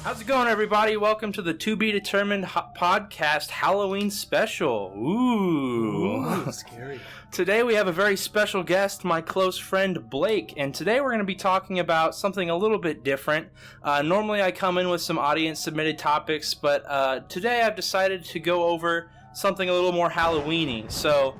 How's it going, everybody? Welcome to the To Be Determined podcast Halloween special. Ooh, scary. Today we have a very special guest, my close friend Blake, and today we're going to be talking about something a little bit different. Normally I come in with some audience submitted topics, but today I've decided to go over something a little more Halloween-y. So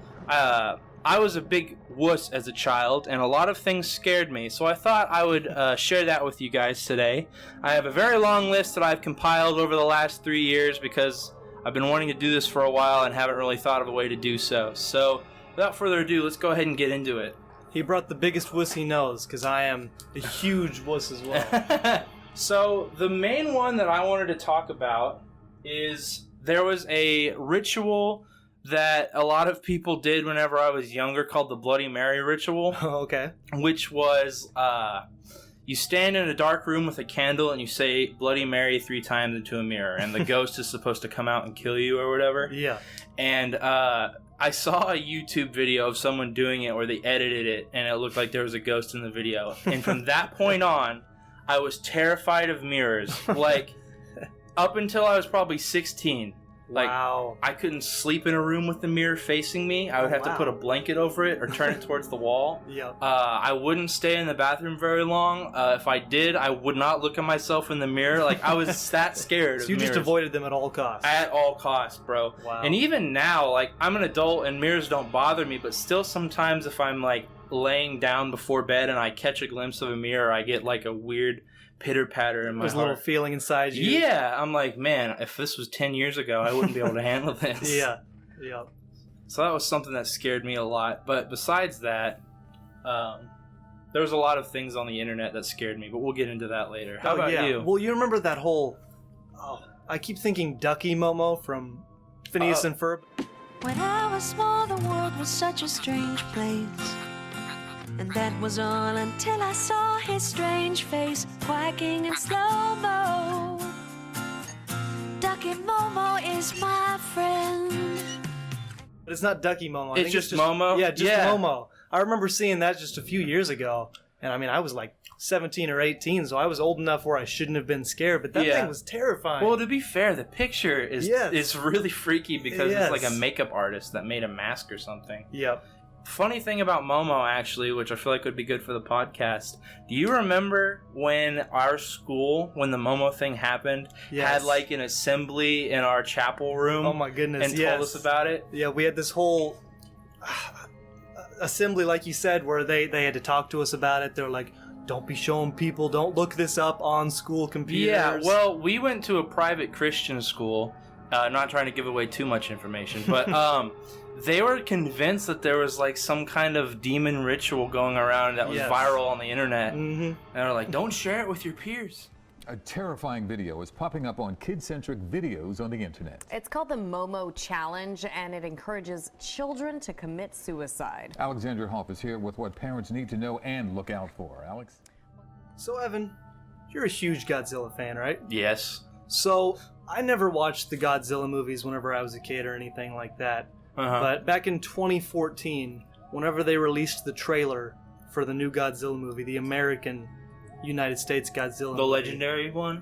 I was a big wuss as a child, and a lot of things scared me, so I thought I would share that with you guys today. I have a very long list that I've compiled over the last 3 years because I've been wanting to do this for a while and haven't really thought of a way to do so. So, without further ado, let's go ahead and get into it. He brought the biggest wuss he knows, because I am a huge wuss as well. So, the main one that I wanted to talk about is there was a ritual that a lot of people did whenever I was younger called the Bloody Mary ritual. Okay. Which was, you stand in a dark room with a candle and you say Bloody Mary 3 times into a mirror, and the ghost is supposed to come out and kill you or whatever. Yeah. And I saw a YouTube video of someone doing it where they edited it and it looked like there was a ghost in the video. And from that point on, I was terrified of mirrors. Like, up until I was probably 16. Like, wow. I couldn't sleep in a room with the mirror facing me. I would have to put a blanket over it or turn it towards the wall. Yeah. I wouldn't stay in the bathroom very long. If I did, I would not look at myself in the mirror. Like, I was that scared of So you mirrors. just avoided them at all costs? At all costs, bro. Wow. And even now, like, I'm an adult and mirrors don't bother me, but still sometimes if I'm, like, laying down before bed and I catch a glimpse of a mirror, I get, like, a weird pitter-patter in my There's heart. a little feeling inside you. Yeah, I'm like, man, if this was 10 years ago, I wouldn't be able to handle this. Yeah. So that was something that scared me a lot. But besides that, there was a lot of things on the internet that scared me, but we'll get into that later. How about you? Well, you remember that whole... Oh, I keep thinking Ducky Momo from Phineas and Ferb. When I was small, the world was such a strange place. And that was all until I saw his strange face quacking in slow-mo. Ducky Momo is my friend. But it's not Ducky Momo. I It's think just Momo? Yeah, just Yeah. Momo. I remember seeing that just a few years ago. And I mean, I was like 17 or 18, so I was old enough where I shouldn't have been scared. But that thing was terrifying. Well, to be fair, the picture is really freaky because it's like a makeup artist that made a mask or something. Yep. Funny thing about Momo, actually, which I feel like would be good for the podcast, do you remember when our school, when the Momo thing happened, had like an assembly in our chapel room? Oh my goodness, and told us about it? Yeah, we had this whole assembly, like you said, where they had to talk to us about it. They're like, don't be showing people, don't look this up on school computers. Yeah, well, we went to a private Christian school, not trying to give away too much information, but they were convinced that there was like some kind of demon ritual going around that was viral on the internet. Mm-hmm. And they were like, don't share it with your peers. A terrifying video is popping up on kid-centric videos on the internet. It's called the Momo Challenge, and it encourages children to commit suicide. Alexandra Hoff is here with what parents need to know and look out for. Alex? So, Evan, you're a huge Godzilla fan, right? Yes. So, I never watched the Godzilla movies whenever I was a kid or anything like that. But back in 2014, whenever they released the trailer for the new Godzilla movie, the American United States Godzilla movie. The legendary one?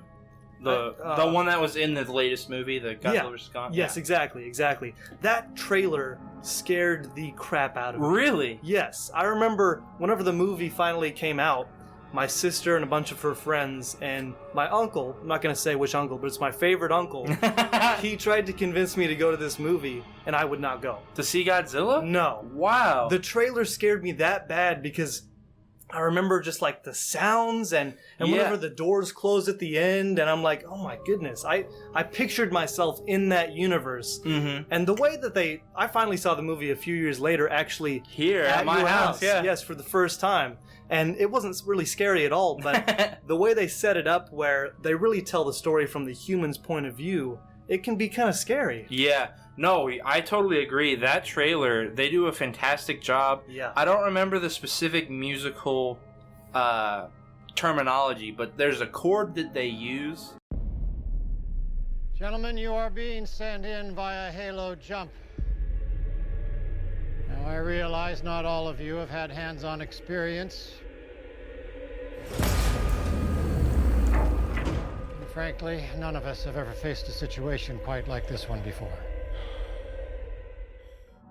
The one that was in the latest movie, the Godzilla vs. Kong? Yes, exactly. That trailer scared the crap out of me. Really? Yes. I remember whenever the movie finally came out, my sister and a bunch of her friends and my uncle, I'm not going to say which uncle, but it's my favorite uncle, he tried to convince me to go to this movie, and I would not go. To see Godzilla? No. Wow. The trailer scared me that bad because I remember just like the sounds and whenever the doors closed at the end, and I'm like, oh my goodness, I pictured myself in that universe. Mm-hmm. And the way that I finally saw the movie a few years later, actually here at my house, yes, for the first time. And it wasn't really scary at all, but the way they set it up where they really tell the story from the human's point of view, it can be kind of scary. Yeah. No, I totally agree. That trailer, they do a fantastic job. Yeah. I don't remember the specific musical terminology, but there's a chord that they use. Gentlemen, you are being sent in via Halo Jump. Now, I realize not all of you have had hands-on experience. Frankly, none of us have ever faced a situation quite like this one before.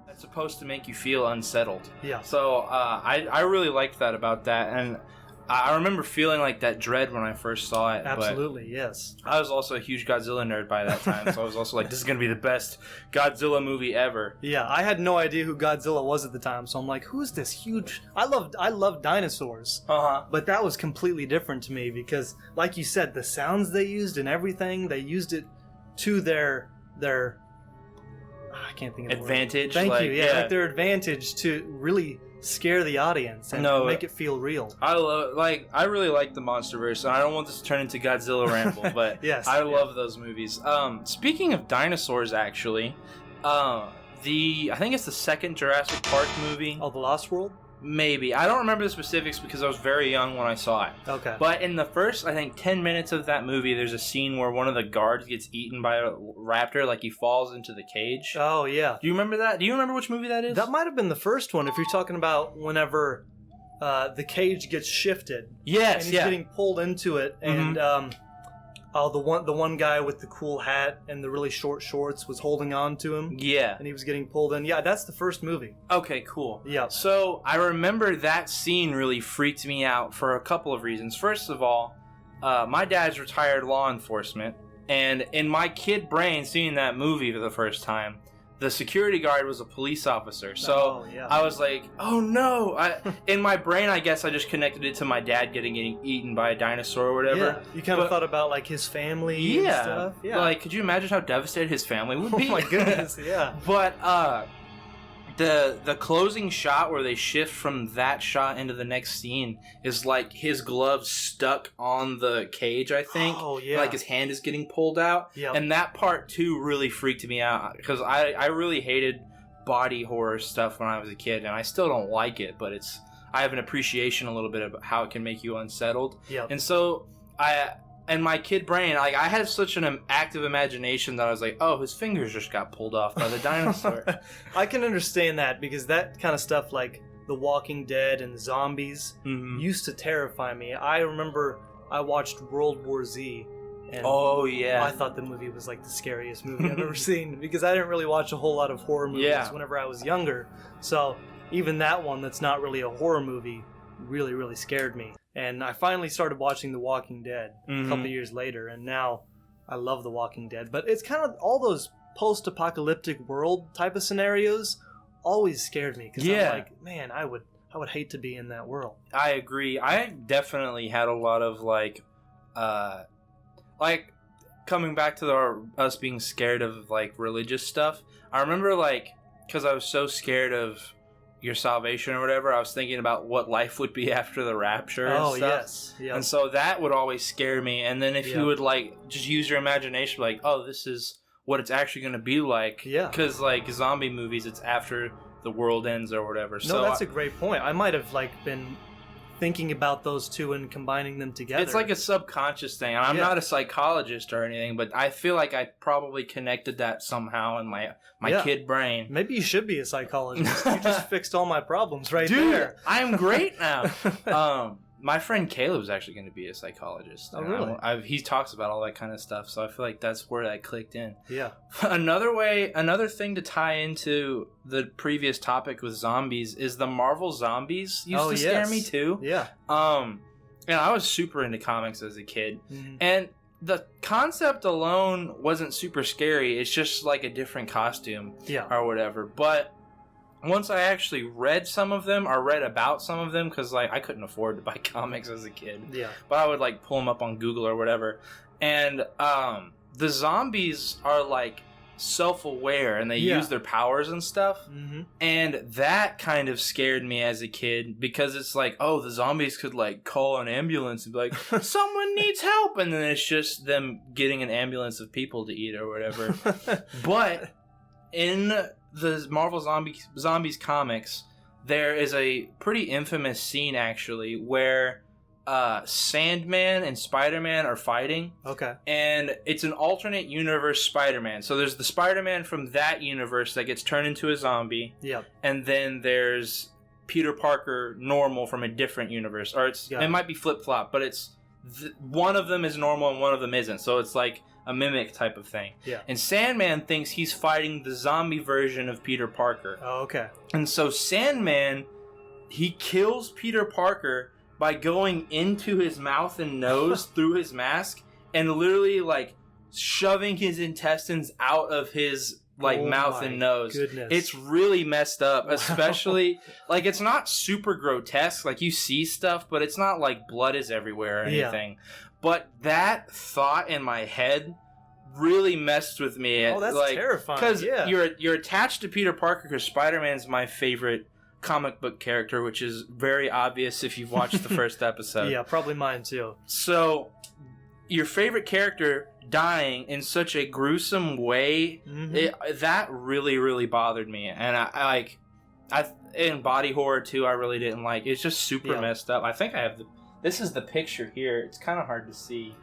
It's supposed to make you feel unsettled. Yeah. So I really liked that about that, and I remember feeling like that dread when I first saw it. Absolutely, yes. I was also a huge Godzilla nerd by that time, so I was also like, this is going to be the best Godzilla movie ever. Yeah, I had no idea who Godzilla was at the time, so I'm like, who's this huge... I love dinosaurs, but that was completely different to me because, like you said, the sounds they used and everything, they used it to their I can't think of the word. Advantage? Thank like, you, yeah, like their advantage to really scare the audience and make it feel real. I really like the MonsterVerse, and I don't want this to turn into Godzilla ramble, but yes, I love those movies. Speaking of dinosaurs, actually, I think it's the second Jurassic Park movie. Oh, The Lost World? Maybe. I don't remember the specifics because I was very young when I saw it. Okay. But in the first, I think, 10 minutes of that movie, there's a scene where one of the guards gets eaten by a raptor, like he falls into the cage. Oh, yeah. Do you remember that? Do you remember which movie that is? That might have been the first one, if you're talking about whenever the cage gets shifted. Yes, and he's yeah. getting pulled into it, and the one guy with the cool hat and the really short shorts was holding on to him. Yeah. And he was getting pulled in. Yeah, that's the first movie. Okay, cool. Yeah. So I remember that scene really freaked me out for a couple of reasons. First of all, my dad's retired law enforcement, and in my kid brain, seeing that movie for the first time, the security guard was a police officer. So I was like, oh no. In my brain, I guess I just connected it to my dad getting eaten by a dinosaur or whatever. Yeah. You kind of thought about like his family and stuff. Yeah. Like, could you imagine how devastated his family would be? Oh my goodness, yeah. But the closing shot where they shift from that shot into the next scene is like his glove stuck on the cage, I think. Oh, yeah. Like his hand is getting pulled out. Yep. And that part, too, really freaked me out because I really hated body horror stuff when I was a kid, and I still don't like it, but I have an appreciation a little bit of how it can make you unsettled. Yep. And so and my kid brain, like, I had such an active imagination that I was like, oh, his fingers just got pulled off by the dinosaur. I can understand that because that kind of stuff like The Walking Dead and zombies used to terrify me. I remember I watched World War Z. And oh, yeah. I thought the movie was like the scariest movie I've ever seen because I didn't really watch a whole lot of horror movies whenever I was younger. So even that one that's not really a horror movie really, really scared me. And I finally started watching The Walking Dead a couple years later, and now I love The Walking Dead. But it's kind of all those post-apocalyptic world type of scenarios always scared me because I'm like, man, I would hate to be in that world. I agree. I definitely had a lot of like coming back to us being scared of like religious stuff. I remember like because I was so scared of your salvation or whatever, I was thinking about what life would be after the rapture and stuff. Yes. Yep. And so that would always scare me. And then if you would like just use your imagination, like, oh, this is what it's actually going to be like. Yeah. Because like zombie movies, it's after the world ends or whatever. No, that's a great point. I might have like been thinking about those two and combining them together. It's like a subconscious thing. I'm not a psychologist or anything, but I feel like I probably connected that somehow in my kid brain. Maybe you should be a psychologist. You just fixed all my problems right there. I'm great now. My friend Caleb is actually going to be a psychologist. Oh, really? He talks about all that kind of stuff, so I feel like that's where that clicked in. Yeah. Another thing to tie into the previous topic with zombies is the Marvel zombies used to scare me too. Yeah. And I was super into comics as a kid, and the concept alone wasn't super scary. It's just like a different costume, or whatever. But once I actually read some of them or read about some of them, because like I couldn't afford to buy comics as a kid, but I would like pull them up on Google or whatever, and the zombies are like self-aware and they use their powers and stuff, and that kind of scared me as a kid because it's like, oh, the zombies could like call an ambulance and be like, someone needs help, and then it's just them getting an ambulance of people to eat or whatever. But in the Marvel Zombies comics, there is a pretty infamous scene actually where Sandman and Spider-Man are fighting. Okay. And it's an alternate universe Spider-Man. So there's the Spider-Man from that universe that gets turned into a zombie. Yep. And then there's Peter Parker normal from a different universe. Or it might be flip-flop, but it's one of them is normal and one of them isn't. So it's like a mimic type of thing. Yeah. And Sandman thinks he's fighting the zombie version of Peter Parker. Oh, okay. And so Sandman, he kills Peter Parker by going into his mouth and nose through his mask and literally like shoving his intestines out of his mouth and nose. Goodness. It's really messed up, especially like it's not super grotesque. Like you see stuff, but it's not like blood is everywhere or anything. But that thought in my head really messed with me. Oh, that's terrifying. Because yeah. you're attached to Peter Parker because Spider-Man's my favorite comic book character, which is very obvious if you've watched the first episode. Yeah, probably mine too. So your favorite character dying in such a gruesome way, that really, really bothered me. And I in body horror too, I really didn't like. It's just super messed up. I think I have this is the picture here. It's kind of hard to see.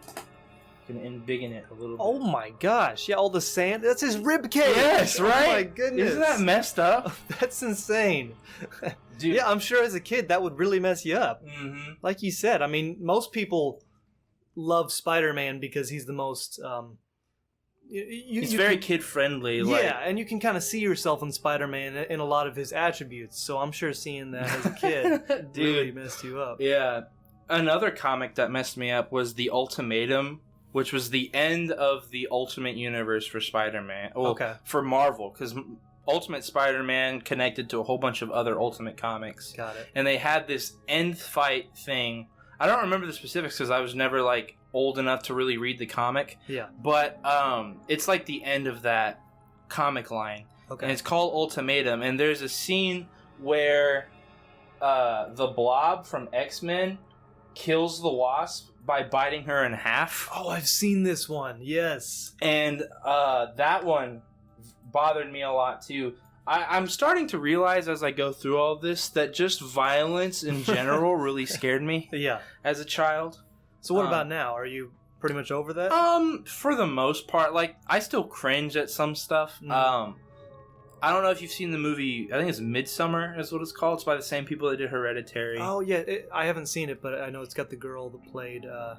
You can embiggen it a little bit. Oh my gosh! Yeah, all the sand. That's his rib cage. Yes, right. Oh my goodness! Isn't that messed up? That's insane. Dude. Yeah, I'm sure as a kid that would really mess you up. Mm-hmm. Like you said, I mean, most people love Spider-Man because he's the most. He's very kid-friendly. Yeah, and you can kind of see yourself in Spider-Man in a lot of his attributes. So I'm sure seeing that as a kid really messed you up. Yeah. Another comic that messed me up was The Ultimatum, which was the end of the Ultimate Universe for Spider-Man. Well, for Marvel, because Ultimate Spider-Man connected to a whole bunch of other Ultimate comics. Got it. And they had this end fight thing. I don't remember the specifics because I was never like old enough to really read the comic. Yeah. But it's like the end of that comic line. Okay. And it's called Ultimatum. And there's a scene where the Blob from X-Men kills the Wasp by biting her in half. Oh, I've seen this one. Yes. And that one bothered me a lot too. I'm starting to realize as I go through all this that just violence in general really scared me. Yeah. As a child. So what about now? Are you pretty much over that? For the most part, like I still cringe at some stuff. I don't know if you've seen the movie. I think it's Midsommar is what it's called. It's by the same people that did Hereditary. Oh yeah, I haven't seen it, but I know it's got the girl that played the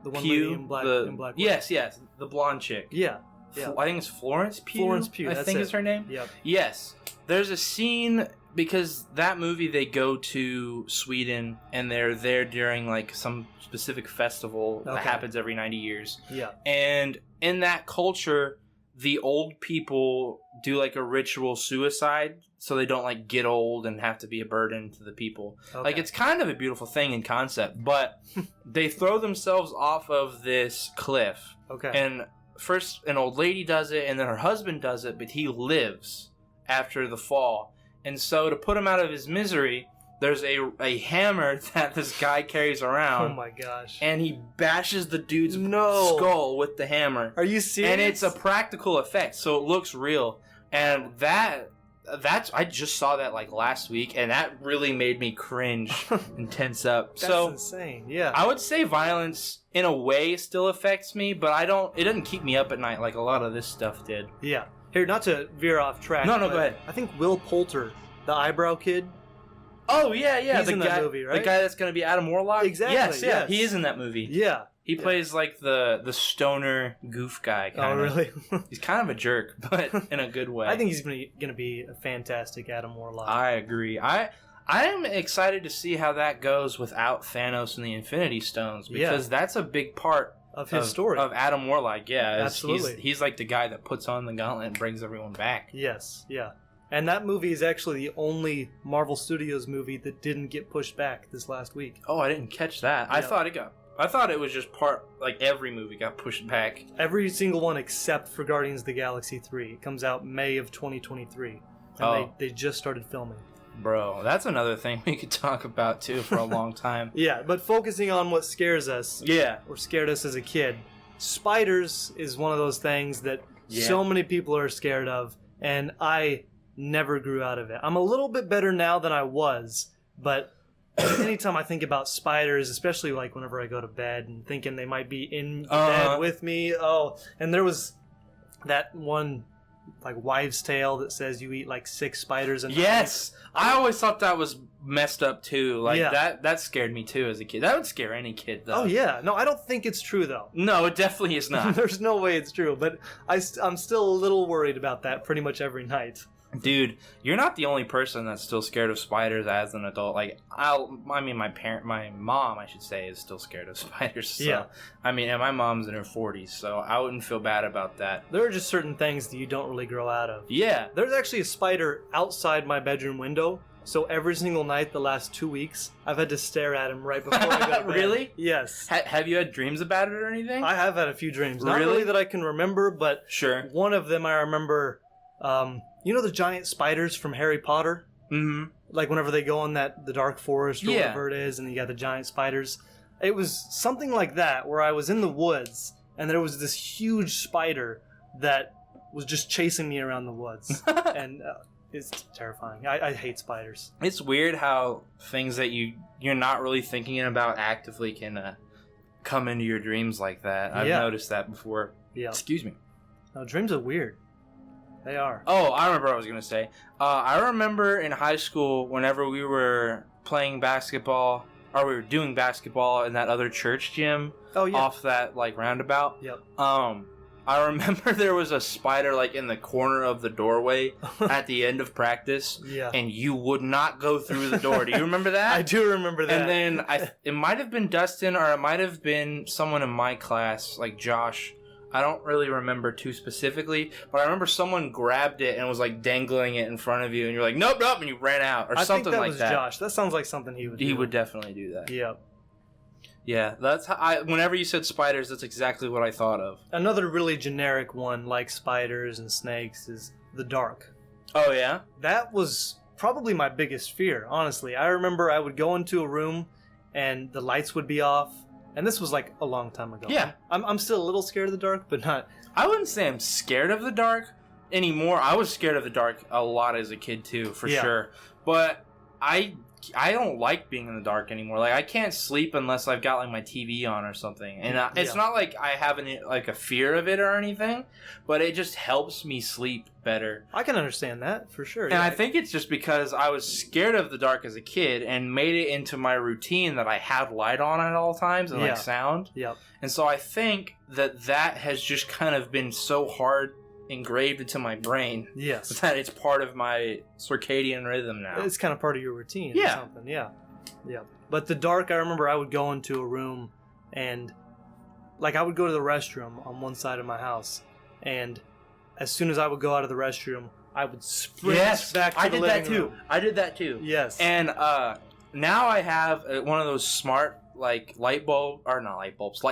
one Pugh, lady in Black. Yes, the blonde chick. Yeah. I think it's Florence Pugh. Florence Pugh. I think is her name. Yep. Yes. There's a scene because that movie they go to Sweden and they're there during like some specific festival that happens every 90 years. Yeah. And in that culture, the old people do like a ritual suicide so they don't like get old and have to be a burden to the people. Like it's kind of a beautiful thing in concept, but they throw themselves off of this cliff. Okay. And first an old lady does it and then her husband does it, but he lives after the fall. And so to put him out of his misery, there's a hammer that this guy carries around. Oh my gosh. And he bashes the dude's skull with the hammer. Are you serious? And it's a practical effect, so it looks real. And that's I just saw that like last week, and that really made me cringe and tense up. That's insane. Yeah. I would say violence in a way still affects me, but it doesn't keep me up at night like a lot of this stuff did. Yeah. Here, not to veer off track. No, go ahead. I think Will Poulter, the eyebrow kid. Oh yeah, he's in that movie, right? The guy that's going to be Adam Warlock. Exactly. Yes, he is in that movie. Yeah. He plays like the stoner goof guy. Kinda. Oh really? He's kind of a jerk, but in a good way. I think he's going to be a fantastic Adam Warlock. I agree. I am excited to see how that goes without Thanos and the Infinity Stones because that's a big part of his story of Adam Warlock. Yeah, absolutely. He's like the guy that puts on the gauntlet and brings everyone back. Yes, yeah. And that movie is actually the only Marvel Studios movie that didn't get pushed back this last week. Oh, I didn't catch that. Yeah. I thought it was just like every movie got pushed back. Every single one except for Guardians of the Galaxy 3. It comes out May of 2023. And they just started filming. Bro, that's another thing we could talk about too for a long time. Yeah, but focusing on what scares us. Yeah. Or scared us as a kid. Spiders is one of those things that so many people are scared of, and I never grew out of it. I'm a little bit better now than I was, but anytime I think about spiders, especially like whenever I go to bed and thinking they might be in bed with me, and there was that one like wives' tale that says you eat like 6 spiders a night. Yes, I always thought that was messed up too. Like Yeah. that scared me too as a kid. That would scare any kid though. Oh yeah, no, I don't think it's true though. No, it definitely is not. There's no way it's true, but I'm still a little worried about that pretty much every night. Dude, you're not the only person that's still scared of spiders as an adult. Like, my mom, I should say, is still scared of spiders. So, Yeah. I mean, and my mom's in her 40s, so I wouldn't feel bad about that. There are just certain things that you don't really grow out of. Yeah. There's actually a spider outside my bedroom window, so every single night the last 2 weeks, I've had to stare at him right before I go to bed. Really? Yes. Have you had dreams about it or anything? I have had a few dreams. Not Really? really that I can remember, but Sure. one of them I remember. You know the giant spiders from Harry Potter? Mm-hmm. Like whenever they go in the dark forest or Yeah. whatever it is, and you got the giant spiders. It was something like that, where I was in the woods, and there was this huge spider that was just chasing me around the woods. And it's terrifying. I hate spiders. It's weird how things that you're not really thinking about actively can come into your dreams like that. I've Yeah. noticed that before. Yeah. Excuse me. No, dreams are weird. They are. Oh, I remember what I was going to say. I remember in high school whenever we were playing basketball, or we were doing basketball in that other church gym Oh, yeah. off that like roundabout. Yep. I remember there was a spider like in the corner of the doorway at the end of practice, Yeah. and you would not go through the door. Do you remember that? I do remember that. And then it might have been Dustin, or it might have been someone in my class, like Josh. I don't really remember too specifically, but I remember someone grabbed it and was like dangling it in front of you, and you're like, nope, nope, and you ran out, or I something think that like was that. Josh. That sounds like something he would do. He would definitely do that. Yeah. Yeah, that's how whenever you said spiders, that's exactly what I thought of. Another really generic one, like spiders and snakes, is the dark. Oh, yeah? That was probably my biggest fear, honestly. I remember I would go into a room and the lights would be off. And this was like a long time ago. Yeah. I'm still a little scared of the dark, but not. I wouldn't say I'm scared of the dark anymore. I was scared of the dark a lot as a kid too, for Yeah. sure. But I don't like being in the dark anymore. Like I can't sleep unless I've got like my TV on or something. And it's Yeah. not like I have like a fear of it or anything, but it just helps me sleep better. I can understand that for sure. And I think it's just because I was scared of the dark as a kid and made it into my routine that I had light on at all times and Yeah. like sound. Yep. And so I think that has just kind of been so hard engraved into my brain Yes. that it's part of my circadian rhythm now. It's kind of part of your routine Yeah. or something. Yeah. Yeah. But the dark, I remember I would go into a room and like I would go to the restroom on one side of my house, and as soon as I would go out of the restroom, I would sprint back to I the did that living too. room. I did that too. Yes. And now I have one of those smart like light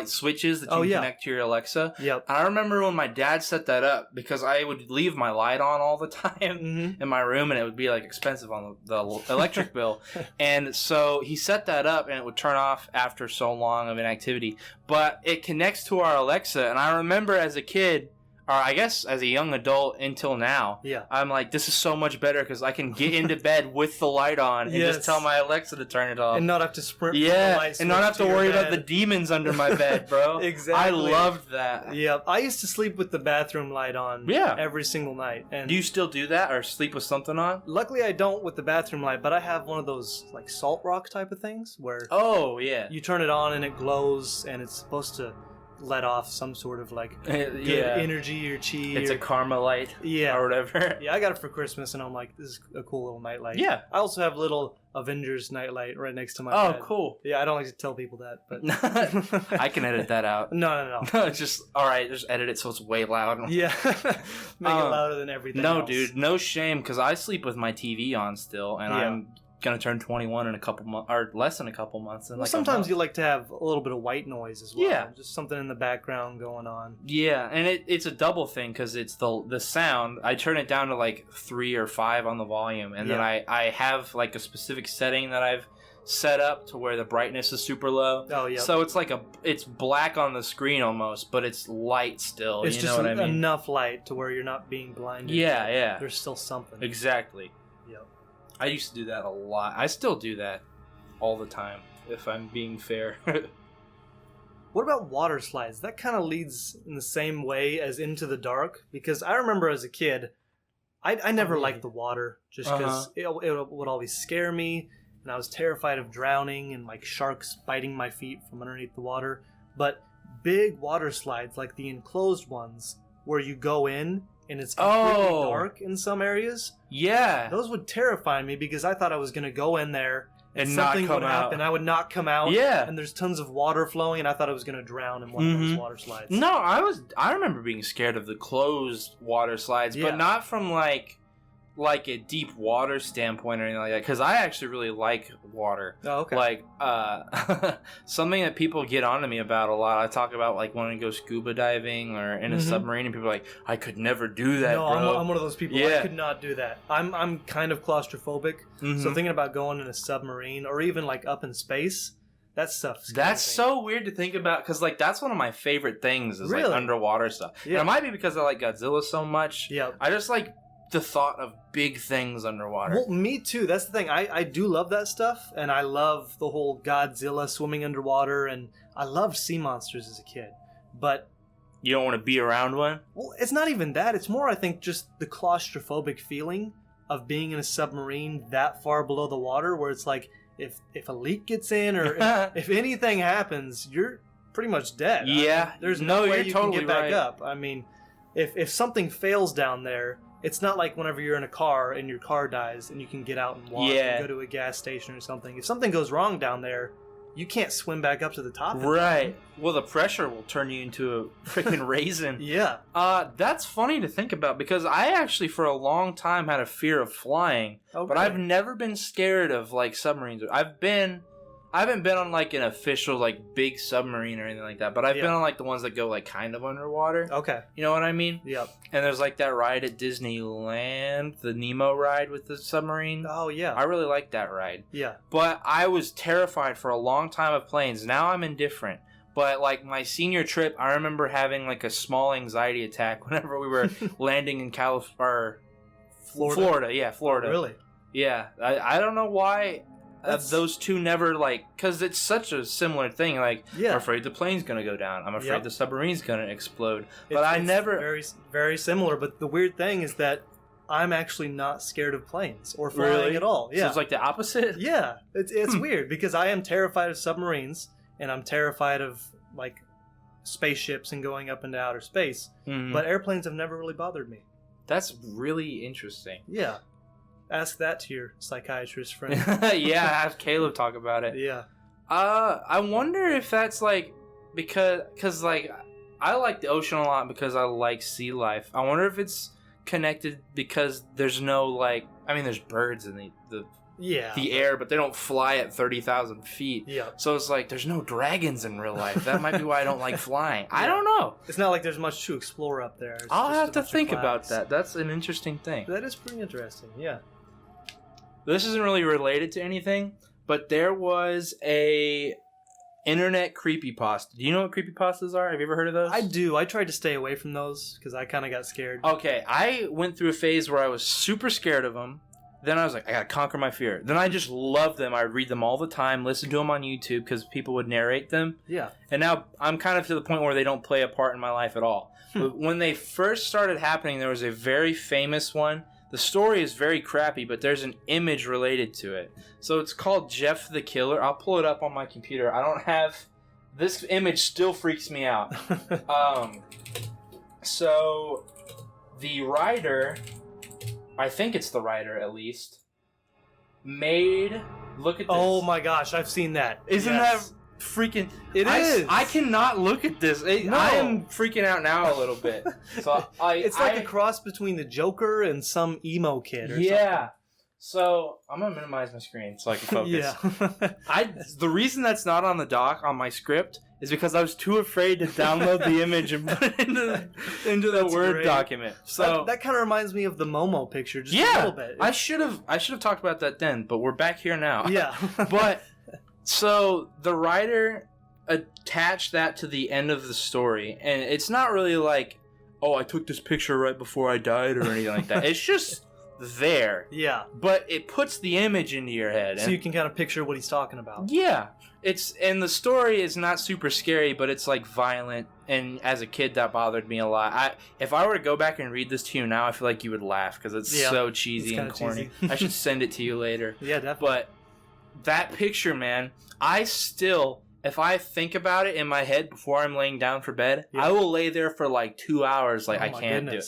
switches that you Oh, can yeah. connect to your Alexa. Yep. And I remember when my dad set that up because I would leave my light on all the time Mm-hmm. in my room and it would be like expensive on the electric bill. And so he set that up and it would turn off after so long of inactivity. But it connects to our Alexa. And I remember as a kid, or I guess as a young adult until now, Yeah. I'm like, this is so much better because I can get into bed with the light on and Yes. just tell my Alexa to turn it off. And not have to sprint. from the Yeah, light and not switch have to your worry about the bed. demons under my bed, bro. Exactly. I loved that. Yeah, I used to sleep with the bathroom light on. Yeah. Every single night. And Do you still do that or sleep with something on? luckily, I don't with the bathroom light, but I have one of those like salt rock type of things where Oh, yeah. you turn it on and it glows, and it's supposed to let off some sort of like good yeah. energy or chi. It's or, a karma light yeah. or whatever. Yeah, I got it for Christmas, and I'm like, this is a cool little nightlight. Yeah. I also have little Avengers nightlight right next to my Oh, bed. cool. Yeah, I don't like to tell people that, but I can edit that out. No. No, it's just, alright, just edit it so it's way loud. Yeah, make it louder than everything. No, else. dude, no shame, because I sleep with my TV on still, and Yeah. I'm gonna turn 21 in a couple months, or less than a couple months. In Well, like sometimes a you month. like to have a little bit of white noise as well. Yeah. Just something in the background going on. Yeah, and it's a double thing because it's the sound. I turn it down to like 3 or 5 on the volume, and then Yeah. I have like a specific setting that I've set up to where the brightness is super low. Oh, yeah. So it's like it's black on the screen almost, but it's light still. It's you just know what I mean? enough light to where you're not being blinded. Yeah, yeah. There's still something. Exactly. Yep. I used to do that a lot. I still do that all the time, if I'm being fair. What about water slides? That kind of leads in the same way as Into the Dark, because I remember as a kid, I never liked the water just because it would always scare me, and I was terrified of drowning and like sharks biting my feet from underneath the water. But big water slides, like the enclosed ones, where you go in and it's completely dark in some areas, those would terrify me because I thought I was going to go in there and something would happen. I would not come out. Yeah. And there's tons of water flowing, and I thought I was going to drown in one of those water slides. No, I remember being scared of the closed water slides, but not from like a deep water standpoint or anything like that, because I actually really like water. Oh, okay. Like something that people get onto me about a lot. I talk about like wanting to go scuba diving or in a submarine, and people are like, I could never do that, no, bro. I'm one of those people. I could not do that. I'm kind of claustrophobic, so thinking about going in a submarine or even like up in space, that stuff's That's so weird to think about, because like that's one of my favorite things is Really? like underwater stuff. Yeah. And it might be because I like Godzilla so much. Yeah. I just like the thought of big things underwater. Well, me too. That's the thing. I do love that stuff, and I love the whole Godzilla swimming underwater, and I loved sea monsters as a kid. But You don't want to be around one? well, it's not even that. It's more, I think, just the claustrophobic feeling of being in a submarine that far below the water, where it's like if a leak gets in or if anything happens, you're pretty much dead. Yeah. I mean, there's No, no way you're you totally can get back right. up. I mean, if something fails down there, it's not like whenever you're in a car and your car dies and you can get out and walk Yeah. and go to a gas station or something. If something goes wrong down there, you can't swim back up to the top. of it. Right. Well, the pressure will turn you into a freaking raisin. Yeah. That's funny to think about, because I actually for a long time had a fear of flying, Oh, but really? I've never been scared of like submarines. I haven't been on like an official like big submarine or anything like that, but I've Yeah. been on like the ones that go like kind of underwater. Okay. You know what I mean? Yep. And there's like that ride at Disneyland, the Nemo ride with the submarine. Oh, yeah. I really like that ride. Yeah. But I was terrified for a long time of planes. Now I'm indifferent. But like my senior trip, I remember having like a small anxiety attack whenever we were landing in Florida. Florida. Really? Yeah. I don't know why That's- those two never like, because it's such a similar thing. Like, Yeah. I'm afraid the plane's gonna go down. I'm afraid Yep. the submarine's gonna explode. But It's- I it's never. very, very similar. But the weird thing is that I'm actually not scared of planes or flying Really? at all. So Yeah, it's like the opposite. yeah. It's weird because I am terrified of submarines and I'm terrified of like spaceships and going up into outer space. Mhm. But airplanes have never really bothered me. That's really interesting. Yeah, ask that to your psychiatrist friend. Yeah, have Caleb talk about it. Yeah. I wonder if that's like because like I like the ocean a lot because I like sea life. I wonder if it's connected because there's no like, I mean, there's birds in the air, but they don't fly at 30,000 feet. Yeah. So it's like there's no dragons in real life. That might be why I don't like flying. I don't know. It's not like there's much to explore up there. It's I'll just have a to bunch of think about clouds. that. That's an interesting thing. That is pretty interesting. Yeah. This isn't really related to anything, but there was a internet creepypasta. Do you know what creepypastas are? Have you ever heard of those? I do. I tried to stay away from those because I kind of got scared. Okay, I went through a phase where I was super scared of them. Then I was like, I gotta conquer my fear. Then I just loved them. I would read them all the time, listen to them on YouTube because people would narrate them. Yeah. And now I'm kind of to the point where they don't play a part in my life at all. But when they first started happening, there was a very famous one. The story is very crappy, but there's an image related to it. So it's called Jeff the Killer. I'll pull it up on my computer. I don't have... This image still freaks me out. So the writer... I think it's the writer, at least, made... Look at this. Oh my gosh, I've seen that. Isn't Yes. that freaking... It is. I cannot look at this. No. I am freaking out now a little bit. So It's like a cross between the Joker and some emo kid or Yeah. So I'm going to minimize my screen so I can focus. something. Yeah. The reason that's not on the doc on my script is because I was too afraid to download the image and put it into the That's Word great. document. So that kind of reminds me of the Momo picture just a yeah, little bit. I should have talked about that then, but we're back here now. Yeah. But so the writer attached that to the end of the story, and it's not really like, oh, I took this picture right before I died or anything like that. It's just there. Yeah. But it puts the image into your head. So you can kind of picture what he's talking about. Yeah. And the story is not super scary, but it's like violent, and as a kid that bothered me a lot. If I were to go back and read this to you now, I feel like you would laugh because it's so cheesy and corny. I should send it to you later. Yeah, definitely. But that picture, man, I still, if I think about it in my head before I'm laying down for bed, I will lay there for like 2 hours like I can't do it.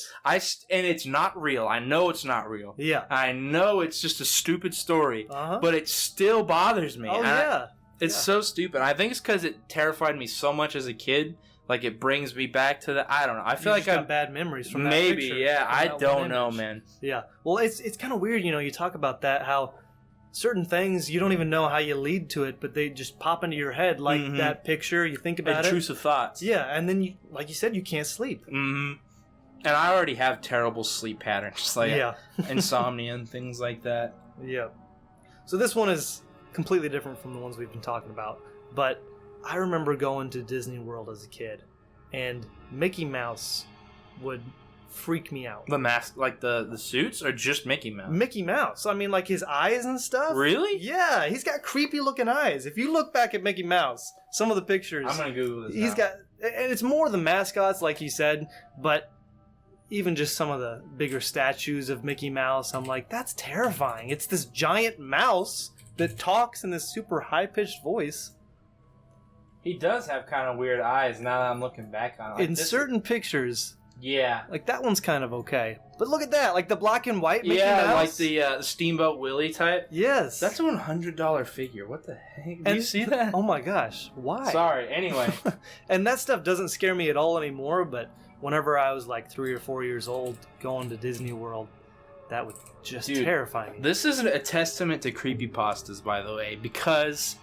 And it's not real. I know it's not real. Yeah. I know it's just a stupid story, but it still bothers me. Oh, yeah. It's so stupid. I think it's because it terrified me so much as a kid. Like, it brings me back to the... I don't know. I feel like I've bad memories from that maybe, picture, yeah. from I that don't one know, image. man. Yeah. Well, it's kind of weird, you talk about that, how certain things, you don't even know how you lead to it, but they just pop into your head, like that picture, you think about Intrusive thoughts. Yeah, and then, you, like you said, you can't sleep. Mm-hmm. And I already have terrible sleep patterns, like insomnia and things like that. Yeah. So this one is completely different from the ones we've been talking about. But I remember going to Disney World as a kid, and Mickey Mouse would freak me out. The mask, like the suits, or just Mickey Mouse? Mickey Mouse. I mean, like his eyes and stuff. Really? Yeah, he's got creepy looking eyes. If you look back at Mickey Mouse, some of the pictures... I'm going to Google this He's now. got... And it's more the mascots, like you said, but even just some of the bigger statues of Mickey Mouse, I'm like, that's terrifying. It's this giant mouse that talks in this super high-pitched voice. He does have kind of weird eyes now that I'm looking back on it. Like, in certain pictures, yeah, like that one's kind of okay. But look at that, like the black and white Mickey Mouse. like the Steamboat Willie type. Yes. That's a $100 figure. What the heck? Do you see that? Oh my gosh, why? Sorry, anyway. And that stuff doesn't scare me at all anymore, but whenever I was like 3 or 4 years old going to Disney World, that was just terrifying. This is a testament to creepypastas, by the way, because...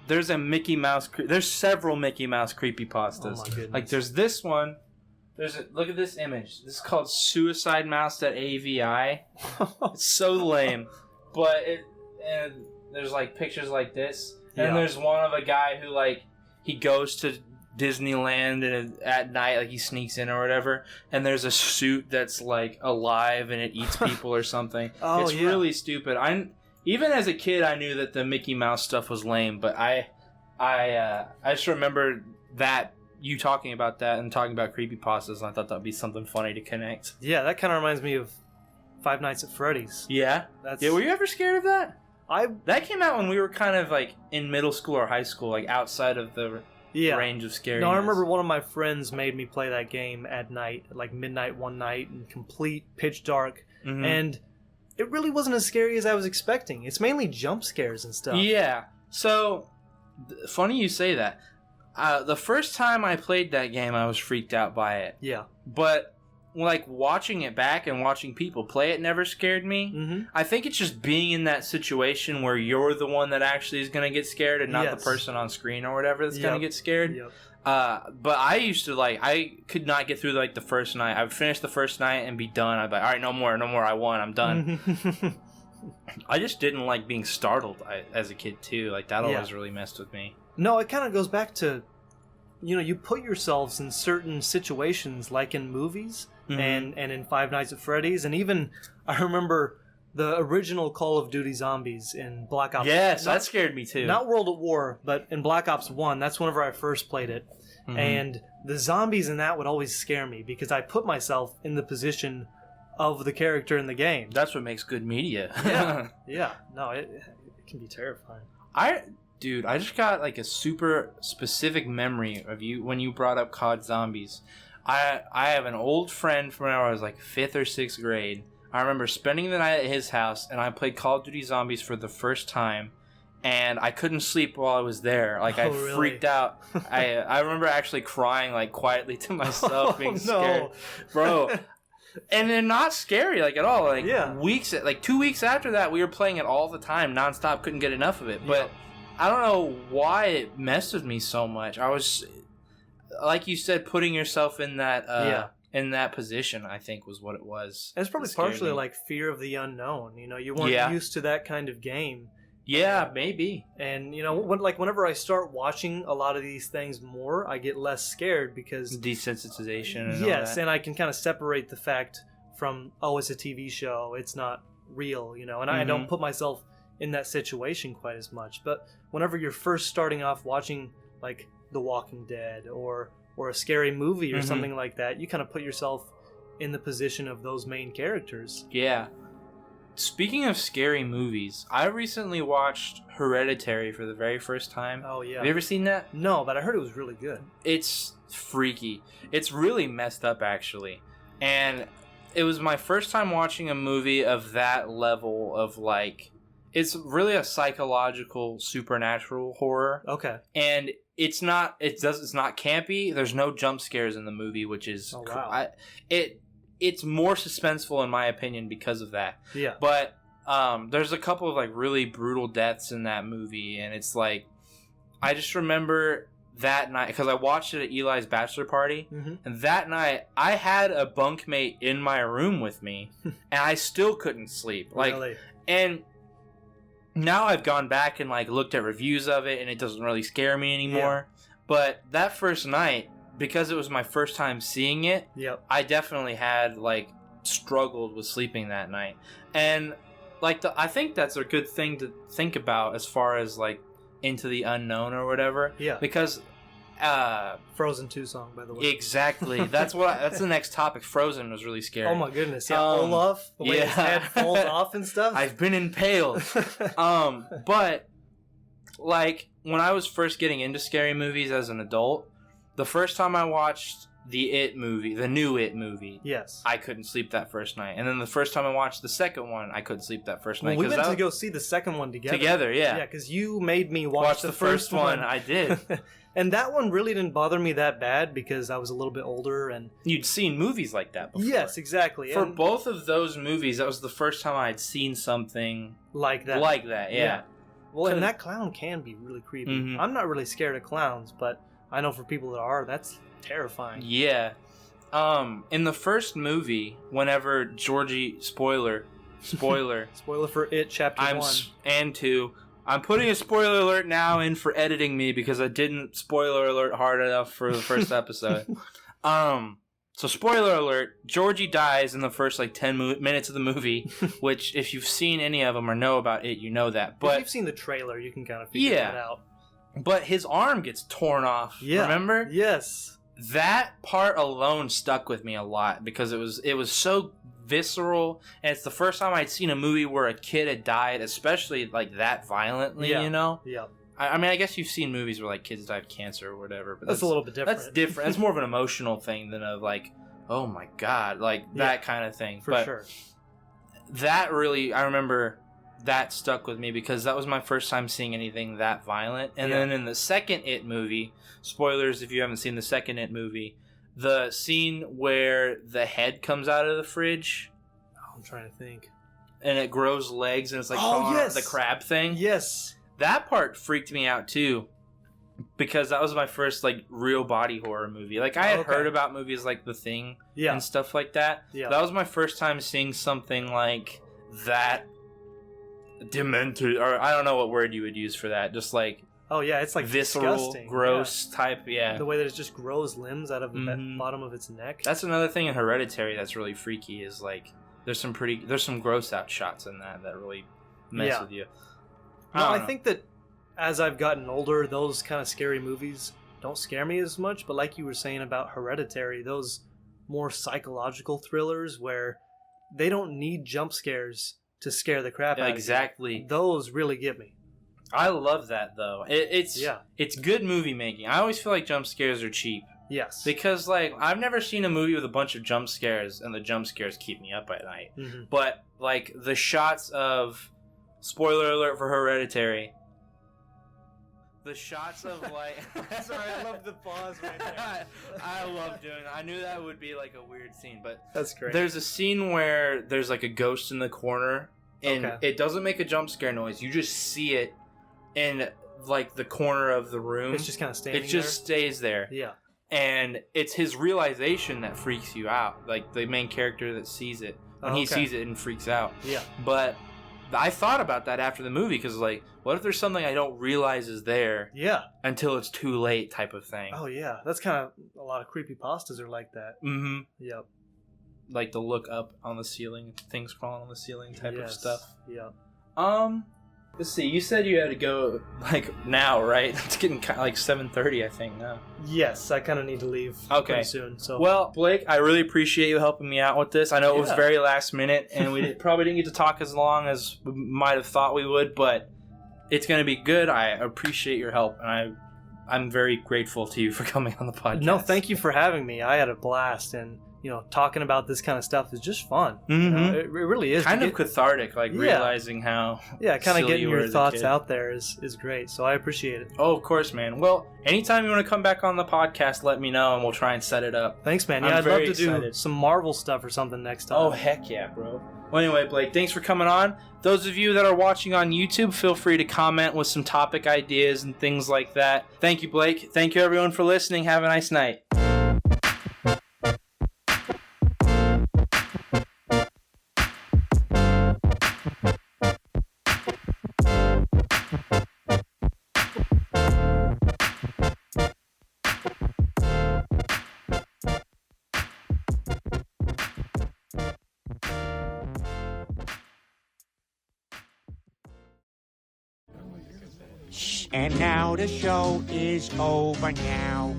There's a Mickey Mouse... There's several Mickey Mouse creepypastas. Oh my goodness. Like, there's this one. Look at this image. This is called suicidemouse.avi. It's so lame. But and there's, like, pictures like this. And then there's one of a guy who, like, he goes to Disneyland and at night, like, he sneaks in or whatever. And there's a suit that's, like, alive and it eats people or something. It's really stupid. Even as a kid, I knew that the Mickey Mouse stuff was lame, but I just remember that you talking about that and talking about creepypastas, and I thought that would be something funny to connect. Yeah, that kind of reminds me of Five Nights at Freddy's. Yeah? Yeah, were you ever scared of that? That came out when we were kind of like in middle school or high school, like outside of the range of scariness. No, I remember one of my friends made me play that game at night, like midnight one night, in complete pitch dark, and... It really wasn't as scary as I was expecting. It's mainly jump scares and stuff. Yeah. So, funny you say that. The first time I played that game, I was freaked out by it. Yeah. But, like, watching it back and watching people play it never scared me. Mm-hmm. I think it's just being in that situation where you're the one that actually is going to get scared and not the person on screen or whatever that's going to get scared. Yep. But I used to, like, I could not get through, like, the first night. I would finish the first night and be done. I'd be like, all right, no more, I won, I'm done. I just didn't like being startled as a kid, too. Like, that always really messed with me. No, it kind of goes back to, you put yourselves in certain situations, like in movies and in Five Nights at Freddy's, and even, I remember... The original Call of Duty Zombies in Black Ops. Yes, that scared me too. Not World at War, but in Black Ops 1. That's whenever I first played it. Mm-hmm. And the zombies in that would always scare me because I put myself in the position of the character in the game. That's what makes good media. Yeah. No, it can be terrifying. I just got like a super specific memory of you when you brought up COD Zombies. I have an old friend from when I was like 5th or 6th grade. I remember spending the night at his house, and I played Call of Duty Zombies for the first time, and I couldn't sleep while I was there. Like, really? Freaked out. I remember actually crying, like, quietly to myself, being scared. Bro. And they're not scary, like, at all. Like, 2 weeks after that, we were playing it all the time, nonstop, couldn't get enough of it. But I don't know why it messed with me so much. I was, like you said, putting yourself in that... in that position, I think, was what it was. And it's probably partially like fear of the unknown. You weren't used to that kind of game. Yeah, maybe. And, whenever I start watching a lot of these things more, I get less scared because... Desensitization and yes, and I can kind of separate the fact from, it's a TV show. It's not real, you know, and I don't put myself in that situation quite as much. But whenever you're first starting off watching like The Walking Dead or a scary movie or something like that, you kind of put yourself in the position of those main characters. Yeah. Speaking of scary movies, I recently watched Hereditary for the very first time. Oh yeah. Have you ever seen that? No, but I heard it was really good. It's freaky. It's really messed up, actually. And it was my first time watching a movie of that level of, like, it's really a psychological, supernatural horror. Okay. And it's not campy. There's no jump scares in the movie, which is it's more suspenseful in my opinion because of that. Yeah. But there's a couple of like really brutal deaths in that movie, and it's like I just remember that night because I watched it at Eli's bachelor party, and that night I had a bunkmate in my room with me, and I still couldn't sleep. Like, really? And now I've gone back and like looked at reviews of it, and it doesn't really scare me anymore. Yeah. But that first night, because it was my first time seeing it, I definitely had like struggled with sleeping that night. And like I think that's a good thing to think about as far as like Into the Unknown or whatever. Yeah. Because Frozen 2 song, by the way. Exactly. That's that's the next topic. Frozen was really scary. Oh my goodness. Yeah, Olaf, the way his head falls off and stuff. I've been impaled. But like when I was first getting into scary movies as an adult, the first time I watched the new It movie, yes, I couldn't sleep that first night. And then the first time I watched the second one, I couldn't sleep that first night. We went to go see the second one together. Yeah. Yeah, because you made me watch the first one. I did. And that one really didn't bother me that bad because I was a little bit older and... You'd seen movies like that before. Yes, exactly. For both of those movies, that was the first time I had seen something... Like that. Yeah. Well, and that clown can be really creepy. I'm not really scared of clowns, but I know for people that are, that's terrifying. Yeah. In the first movie, whenever Georgie... Spoiler. Spoiler for It Chapter 1. And 2... I'm putting a spoiler alert now in for editing me because I didn't spoiler alert hard enough for the first episode. So spoiler alert, Georgie dies in the first like 10 minutes of the movie, which if you've seen any of them or know about it, you know that. But if you've seen the trailer, you can kind of figure that out. But his arm gets torn off, remember? Yes. That part alone stuck with me a lot because it was so visceral, and it's the first time I'd seen a movie where a kid had died, especially like that violently, you know? Yeah. I mean, I guess you've seen movies where like kids die of cancer or whatever, but that's a little bit different. That's different. That's more of an emotional thing than of like, oh my god, like that kind of thing. For sure. That really, I remember that stuck with me because that was my first time seeing anything that violent. And then in the second It movie, spoilers if you haven't seen the second It movie, the scene where the head comes out of the fridge. Oh, I'm trying to think. And it grows legs and it's like the crab thing. Yes. That part freaked me out too. Because that was my first like real body horror movie. Like I had heard about movies like The Thing and stuff like that. Yeah. That was my first time seeing something like that demented, or I don't know what word you would use for that. Just like it's like visceral, disgusting. gross type. The way that it just grows limbs out of the bottom of its neck. That's another thing in Hereditary that's really freaky. Is like there's some gross out shots in that really mess with you. I think that as I've gotten older, those kind of scary movies don't scare me as much. But like you were saying about Hereditary, those more psychological thrillers where they don't need jump scares to scare the crap out of you. Exactly. Those really get me. I love that though. It's good movie making. I always feel like jump scares are cheap. Yes. Because like I've never seen a movie with a bunch of jump scares and the jump scares keep me up at night. But like the shots of, spoiler alert for Hereditary, the shots of like sorry, I love the pause right there. I love doing it. I knew that would be like a weird scene, but that's great. There's a scene where there's like a ghost in the corner and it doesn't make a jump scare noise. You just see it in like the corner of the room. It's just kind of standing there. It just stays there. Yeah. And it's his realization that freaks you out. Like the main character that sees it. When he sees it and freaks out. Yeah. But I thought about that after the movie because like, what if there's something I don't realize is there? Yeah. Until it's too late type of thing. Oh yeah. That's kind of, a lot of creepypastas are like that. Mm-hmm. Yep. like the look up on the ceiling, things crawling on the ceiling type of stuff. Yeah. Let's see. You said you had to go like now, right? It's getting kind of like 7:30, I think now. Yes, I kind of need to leave pretty soon. So well, Blake, I really appreciate you helping me out with this. I know it was very last minute, and we probably didn't get to talk as long as we might have thought we would, but it's going to be good. I appreciate your help, and I'm very grateful to you for coming on the podcast. No, thank you for having me. I had a blast, and talking about this kind of stuff is just fun. Mm-hmm. It really is. Kind of cathartic, like realizing how kind of getting your thoughts out there is great. So I appreciate it. Oh, of course, man. Well, anytime you want to come back on the podcast, let me know, and we'll try and set it up. Thanks, man. Yeah, I'd love to do some Marvel stuff or something next time. Oh, heck yeah, bro. Well, anyway, Blake, thanks for coming on. Those of you that are watching on YouTube, feel free to comment with some topic ideas and things like that. Thank you, Blake. Thank you, everyone, for listening. Have a nice night. And now the show is over now.